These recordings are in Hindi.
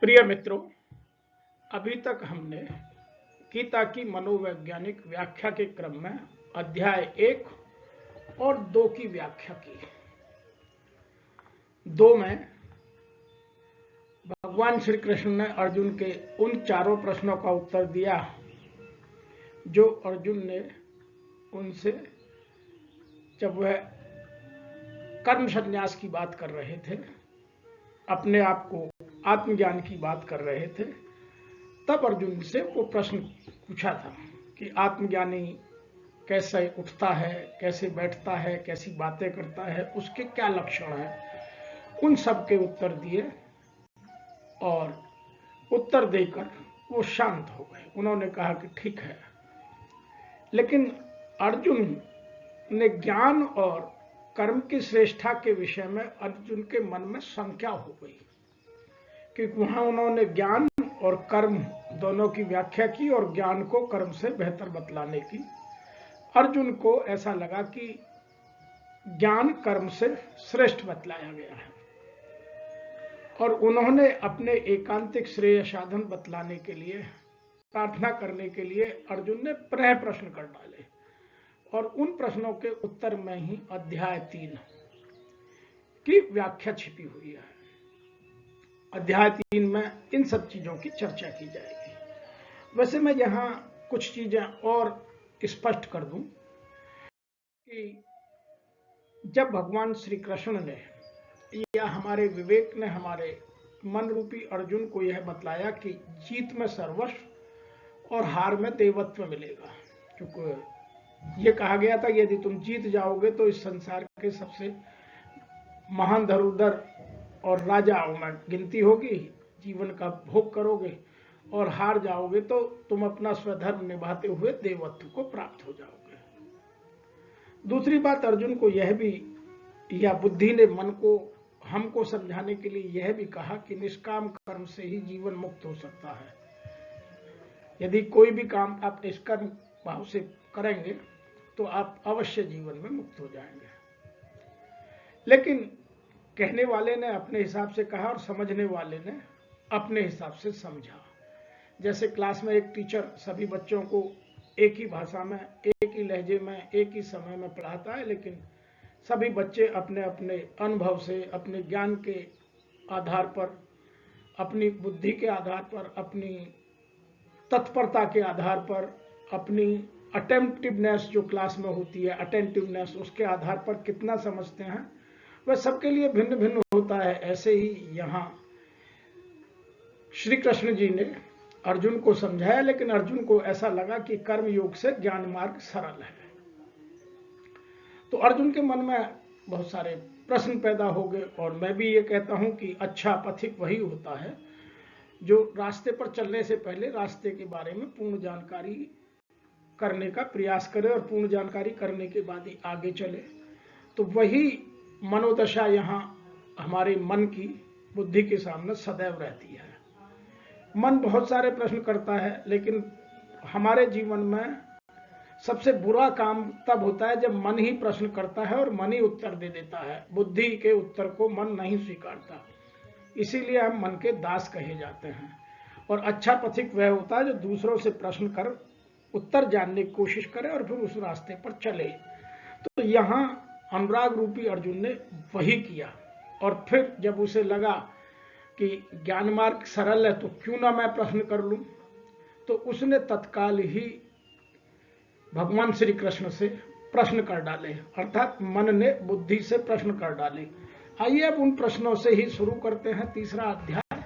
प्रिय मित्रों, अभी तक हमने गीता की मनोवैज्ञानिक व्याख्या के क्रम में अध्याय 1 और 2 की व्याख्या की। 2 में भगवान श्री कृष्ण ने अर्जुन के उन चारों प्रश्नों का उत्तर दिया जो अर्जुन ने उनसे जब वह कर्म संन्यास की बात कर रहे थे, अपने आप को आत्मज्ञान की बात कर रहे थे, तब अर्जुन से वो प्रश्न पूछा था कि आत्मज्ञानी कैसे उठता है, कैसे बैठता है, कैसी बातें करता है, उसके क्या लक्षण हैं। उन सब के उत्तर दिए और उत्तर देकर वो शांत हो गए। उन्होंने कहा कि ठीक है, लेकिन अर्जुन ने ज्ञान और कर्म की श्रेष्ठता के विषय में अर्जुन के मन में शंका हो गई, क्योंकि वहां उन्होंने ज्ञान और कर्म दोनों की व्याख्या की और ज्ञान को कर्म से बेहतर बतलाने की। अर्जुन को ऐसा लगा कि ज्ञान कर्म से श्रेष्ठ बतलाया गया है और उन्होंने अपने एकांतिक श्रेय साधन बतलाने के लिए, प्रार्थना करने के लिए अर्जुन ने प्रश्न कर डाले और उन प्रश्नों के उत्तर में ही अध्याय 3 की व्याख्या छिपी हुई है। अध्याय 3 में इन सब चीजों की चर्चा की जाएगी। वैसे मैं यहां कुछ चीजें और स्पष्ट कर दूं कि जब भगवान श्री कृष्ण ने या हमारे विवेक ने हमारे मन रूपी अर्जुन को यह बतलाया कि जीत में सर्वस्व और हार में देवत्व मिलेगा, क्योंकि यह कहा गया था यदि तुम जीत जाओगे तो इस संसार के सबसे महान धरोधर और राजाओं में गिनती होगी, जीवन का भोग करोगे, और हार जाओगे तो तुम अपना स्वधर्म निभाते हुए देवत्व को प्राप्त हो जाओगे। दूसरी बात, अर्जुन को यह भी, या बुद्धि ने मन को हमको समझाने के लिए यह भी कहा कि निष्काम कर्म से ही जीवन मुक्त हो सकता है। यदि कोई भी काम आप निष्काम भाव से करेंगे तो आप अवश्य जीवन में मुक्त हो जाएंगे। लेकिन कहने वाले ने अपने हिसाब से कहा और समझने वाले ने अपने हिसाब से समझा। जैसे क्लास में एक टीचर सभी बच्चों को एक ही भाषा में, एक ही लहजे में, एक ही समय में पढ़ाता है, लेकिन सभी बच्चे अपने अपने अनुभव से, अपने ज्ञान के आधार पर, अपनी बुद्धि के आधार पर, अपनी तत्परता के आधार पर, अपनी अटेम्प्टिवनेस जो क्लास में होती है, अटेंटिवनेस, उसके आधार पर कितना समझते हैं वह सबके लिए भिन्न भिन्न होता है। ऐसे ही यहां श्री कृष्ण जी ने अर्जुन को समझाया, लेकिन अर्जुन को ऐसा लगा कि कर्म योग से ज्ञान मार्ग सरल है। तो अर्जुन के मन में बहुत सारे प्रश्न पैदा हो गए और मैं भी ये कहता हूं कि अच्छा पथिक वही होता है जो रास्ते पर चलने से पहले रास्ते के बारे में पूर्ण जानकारी करने का प्रयास करे और पूर्ण जानकारी करने के बाद ही आगे चले। तो वही मनोदशा यहाँ हमारे मन की, बुद्धि के सामने सदैव रहती है। मन बहुत सारे प्रश्न करता है, लेकिन हमारे जीवन में सबसे बुरा काम तब होता है जब मन ही प्रश्न करता है और मन ही उत्तर दे देता है। बुद्धि के उत्तर को मन नहीं स्वीकारता, इसीलिए हम मन के दास कहे जाते हैं। और अच्छा पथिक वह होता है जो दूसरों से प्रश्न कर उत्तर जानने की कोशिश करे और फिर उस रास्ते पर चले। तो यहाँ अनुराग रूपी अर्जुन ने वही किया और फिर जब उसे लगा कि ज्ञान मार्ग सरल है तो क्यों ना मैं प्रश्न कर लूं, तो उसने तत्काल ही भगवान श्री कृष्ण से प्रश्न कर डाले, अर्थात मन ने बुद्धि से प्रश्न कर डाले। आइए अब उन प्रश्नों से ही शुरू करते हैं तीसरा अध्याय,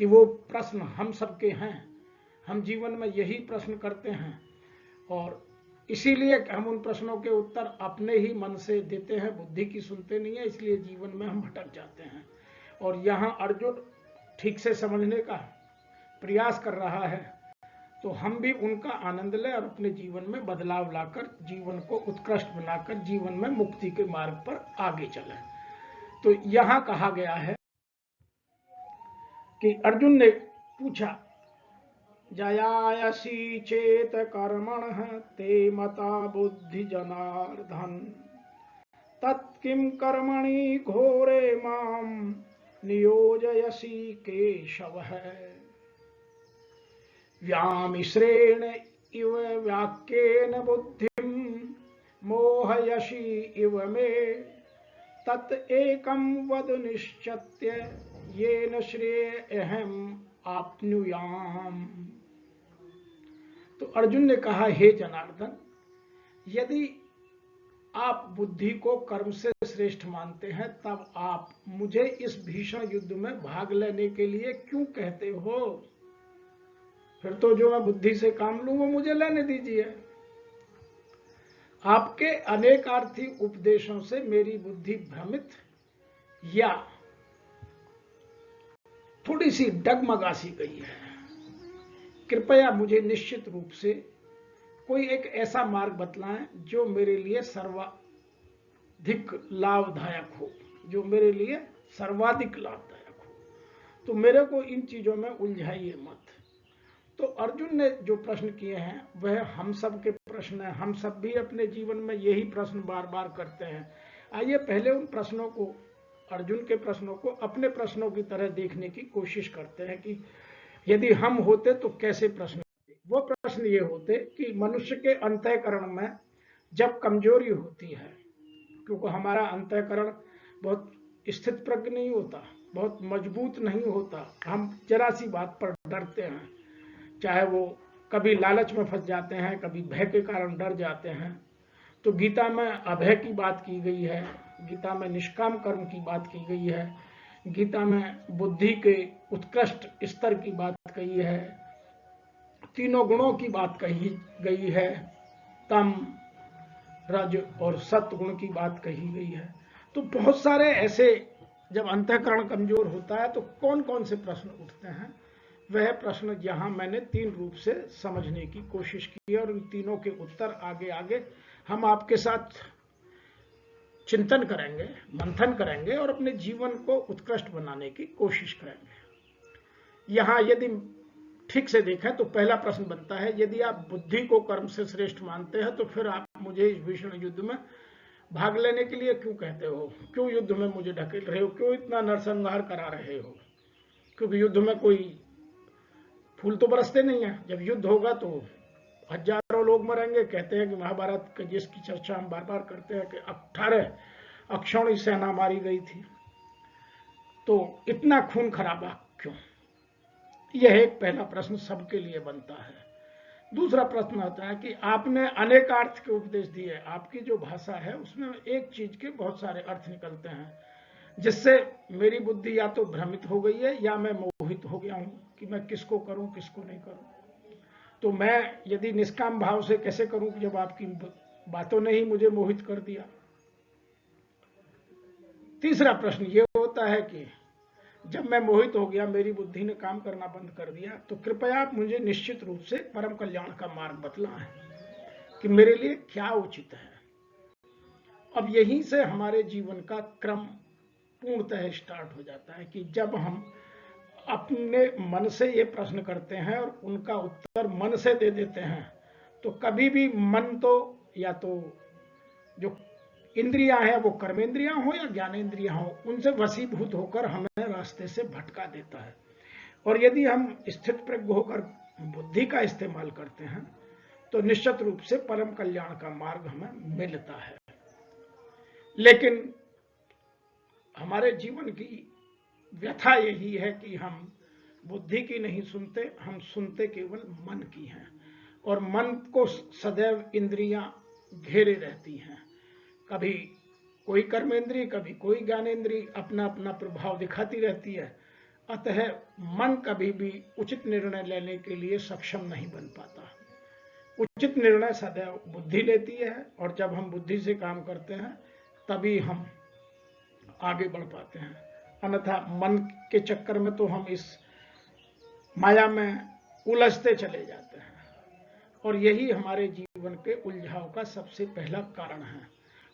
कि वो प्रश्न हम सबके हैं, हम जीवन में यही प्रश्न करते हैं और इसीलिए हम उन प्रश्नों के उत्तर अपने ही मन से देते हैं, बुद्धि की सुनते नहीं है, इसलिए जीवन में हम भटक जाते हैं। और यहाँ अर्जुन ठीक से समझने का प्रयास कर रहा है, तो हम भी उनका आनंद लें और अपने जीवन में बदलाव लाकर जीवन को उत्कृष्ट बनाकर जीवन में मुक्ति के मार्ग पर आगे चलें। तो यहाँ कहा गया है कि अर्जुन ने पूछा, जयायसी चेत कर्मणः ते मता बुद्धि जनार्दन, तत्किं कर्मणि घोरे माम नियोजयसि केशव। व्यामिश्रेण इव वाक्येन बुद्धिं मोहयसि इव मे, तत् एकं वद निश्चित्य येन श्रेयः आप्नुयाम। तो अर्जुन ने कहा, हे जनार्दन, यदि आप बुद्धि को कर्म से श्रेष्ठ मानते हैं, तब आप मुझे इस भीषण युद्ध में भाग लेने के लिए क्यों कहते हो? फिर तो जो मैं बुद्धि से काम लूं वो मुझे लेने दीजिए। आपके अनेकार्थी उपदेशों से मेरी बुद्धि भ्रमित या थोड़ी सी डगमगासी गई है। कृपया मुझे निश्चित रूप से कोई एक ऐसा मार्ग बतलाएं जो मेरे लिए सर्वाधिक लाभदायक हो, जो मेरे लिए सर्वाधिक लाभदायक हो। तो मेरे को इन चीजों में उलझाइए मत। तो अर्जुन ने जो प्रश्न किए हैं वह हम सब के प्रश्न हैं। हम सब भी अपने जीवन में यही प्रश्न बार बार करते हैं। आइए पहले उन प्रश्नों को, अर्जुन के प्रश्नों को अपने प्रश्नों की तरह देखने की कोशिश करते हैं कि यदि हम होते तो कैसे प्रश्न होते। वो प्रश्न ये होते कि मनुष्य के अंतःकरण में जब कमजोरी होती है, क्योंकि हमारा अंतःकरण बहुत स्थित प्रज्ञ नहीं होता, बहुत मजबूत नहीं होता, हम जरा सी बात पर डरते हैं, चाहे वो कभी लालच में फंस जाते हैं, कभी भय के कारण डर जाते हैं। तो गीता में अभय की बात की गई है, गीता में निष्काम कर्म की बात की गई है, गीता में बुद्धि के उत्कृष्ट स्तर की बात कही है, तीनों गुणों की बात कही गई है, तम रज और सत्य गुण की बात कही गई है। तो बहुत सारे ऐसे, जब अंतःकरण कमजोर होता है तो कौन कौन से प्रश्न उठते हैं, वह प्रश्न यहां मैंने तीन रूप से समझने की कोशिश की और उन तीनों के उत्तर आगे आगे हम आपके साथ चिंतन करेंगे, मंथन करेंगे और अपने जीवन को उत्कृष्ट बनाने की कोशिश करेंगे। यहां यदि ठीक से देखें तो पहला प्रश्न बनता है, यदि आप बुद्धि को कर्म से श्रेष्ठ मानते हैं तो फिर आप मुझे इस भीषण युद्ध में भाग लेने के लिए क्यों कहते हो? क्यों युद्ध में मुझे ढकेल रहे हो? क्यों इतना नरसंहार करा रहे हो? क्योंकि युद्ध में कोई फूल तो बरसते नहीं है। जब युद्ध होगा तो हजारों लोग मरेंगे। कहते हैं कि महाभारत के जिसकी चर्चा हम बार बार करते हैं कि 18 अक्षौणी सेना मारी गई थी, तो इतना खून खराबा क्यों? यह एक पहला प्रश्न सबके लिए बनता है। दूसरा प्रश्न होता है कि आपने अनेकार्थ के उपदेश दिए, आपकी जो भाषा है उसमें एक चीज के बहुत सारे अर्थ निकलते हैं, जिससे मेरी बुद्धि या तो भ्रमित हो गई है या मैं मोहित हो गया हूं कि मैं किसको करूं किसको नहीं करूं। तो मैं यदि निष्काम भाव से कैसे करूं जब आपकी बातों ने ही मुझे मोहित कर दिया। तीसरा प्रश्न ये होता है कि जब मैं मोहित हो गया, मेरी बुद्धि ने काम करना बंद कर दिया, तो कृपया आप मुझे निश्चित रूप से परम कल्याण का मार्ग बतलाएं कि मेरे लिए क्या उचित है। अब यहीं से हमारे जीवन का क्रम पूर्णतः स्टार्ट हो जाता है कि जब हम अपने मन से ये प्रश्न करते हैं और उनका उत्तर मन से दे देते हैं, तो कभी भी मन तो या तो जो इंद्रियां हैं वो कर्मेंद्रियां हो या ज्ञानेंद्रियां हो, उनसे वशीभूत होकर हमें रास्ते से भटका देता है। और यदि हम स्थित प्रज्ञ होकर बुद्धि का इस्तेमाल करते हैं तो निश्चित रूप से परम कल्याण का मार्ग हमें मिलता है। लेकिन हमारे जीवन की व्यथा यही है कि हम बुद्धि की नहीं सुनते, हम सुनते केवल मन की हैं और मन को सदैव इंद्रियां घेरे रहती हैं। कभी कोई कर्मेंद्रिय, कभी कोई ज्ञानेंद्रिय अपना अपना प्रभाव दिखाती रहती है। अतः मन कभी भी उचित निर्णय लेने के लिए सक्षम नहीं बन पाता। उचित निर्णय सदैव बुद्धि लेती है और जब हम बुद्धि से काम करते हैं तभी हम आगे बढ़ पाते हैं। अन्यथा मन के चक्कर में तो हम इस माया में उलझते चले जाते हैं और यही हमारे जीवन के उलझाव का सबसे पहला कारण है।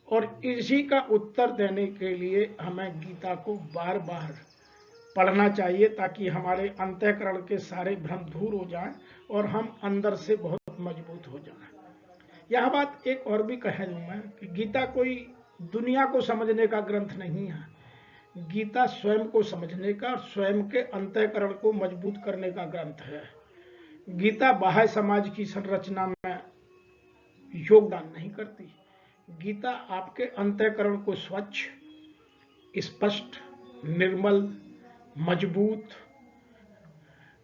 और इसी का उत्तर देने के लिए हमें गीता को बार बार पढ़ना चाहिए ताकि हमारे अंतःकरण के सारे भ्रम दूर हो जाएं और हम अंदर से बहुत मजबूत हो जाएं। यह बात एक और भी कह दूं मैं कि गीता कोई दुनिया को समझने का ग्रंथ नहीं है। गीता स्वयं को समझने का और स्वयं के अंतःकरण को मजबूत करने का ग्रंथ है। गीता बाह्य समाज की संरचना में योगदान नहीं करती। गीता आपके अंतःकरण को स्वच्छ, स्पष्ट, निर्मल, मजबूत,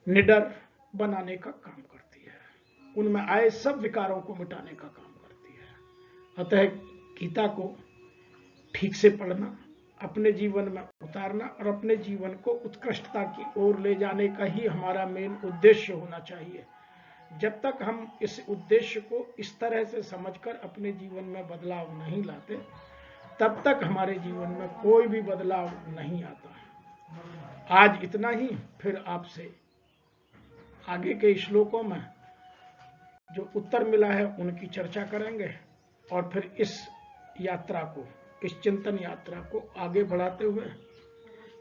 निडर बनाने का काम करती है। उनमें आए सब विकारों को मिटाने का काम करती है। अतः गीता को ठीक से पढ़ना, अपने जीवन में उतारना और अपने जीवन को उत्कृष्टता की ओर ले जाने का ही हमारा मेन उद्देश्य होना चाहिए। जब तक हम इस उद्देश्य को इस तरह से समझकर अपने जीवन में बदलाव नहीं लाते, तब तक हमारे जीवन में कोई भी बदलाव नहीं आता। आज इतना ही, फिर आपसे आगे के श्लोकों में जो उत्तर मिला है उनकी चर्चा करेंगे और फिर इस यात्रा को, इस चिंतन यात्रा को आगे बढ़ाते हुए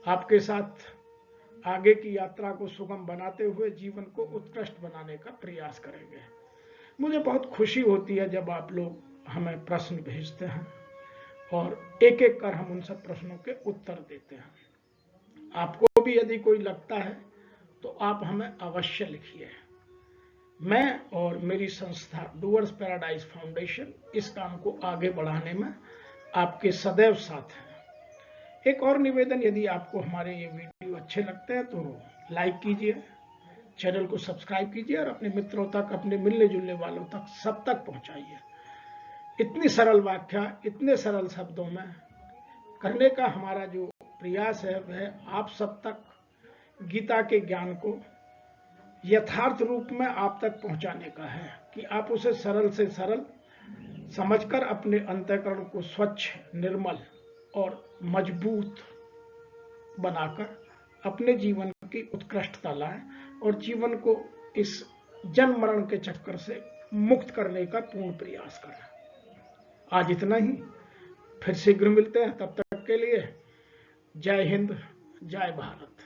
आपके साथ आगे की यात्रा को सुगम बनाते हुए जीवन को उत्कृष्ट बनाने का प्रयास करेंगे। मुझे बहुत खुशी होती है जब आप लोग हमें प्रश्न भेजते हैं और एक एक कर हम उन सब प्रश्नों के उत्तर देते हैं। आपको भी यदि कोई लगता है तो आप हमें अवश्य लिखिए। मैं और मेरी संस्था डूअर्स पैराडाइज फाउंडेशन इस काम को आगे बढ़ाने में आपके सदैव साथ हैं। एक और निवेदन, यदि आपको हमारे ये वीडियो अच्छे लगते हैं तो लाइक कीजिए, चैनल को सब्सक्राइब कीजिए और अपने मित्रों तक, अपने मिलने जुलने वालों तक, सब तक पहुंचाइए। इतनी सरल व्याख्या इतने सरल शब्दों में करने का हमारा जो प्रयास है वह आप सब तक गीता के ज्ञान को यथार्थ रूप में आप तक पहुंचाने का है कि आप उसे सरल से सरल समझकर अपने अंतःकरण को स्वच्छ, निर्मल और मजबूत बनाकर अपने जीवन की उत्कृष्टता लाएं और जीवन को इस जन्म मरण के चक्कर से मुक्त करने का पूर्ण प्रयास करें। आज इतना ही, फिर शीघ्र मिलते हैं। तब तक के लिए जय हिंद, जय भारत।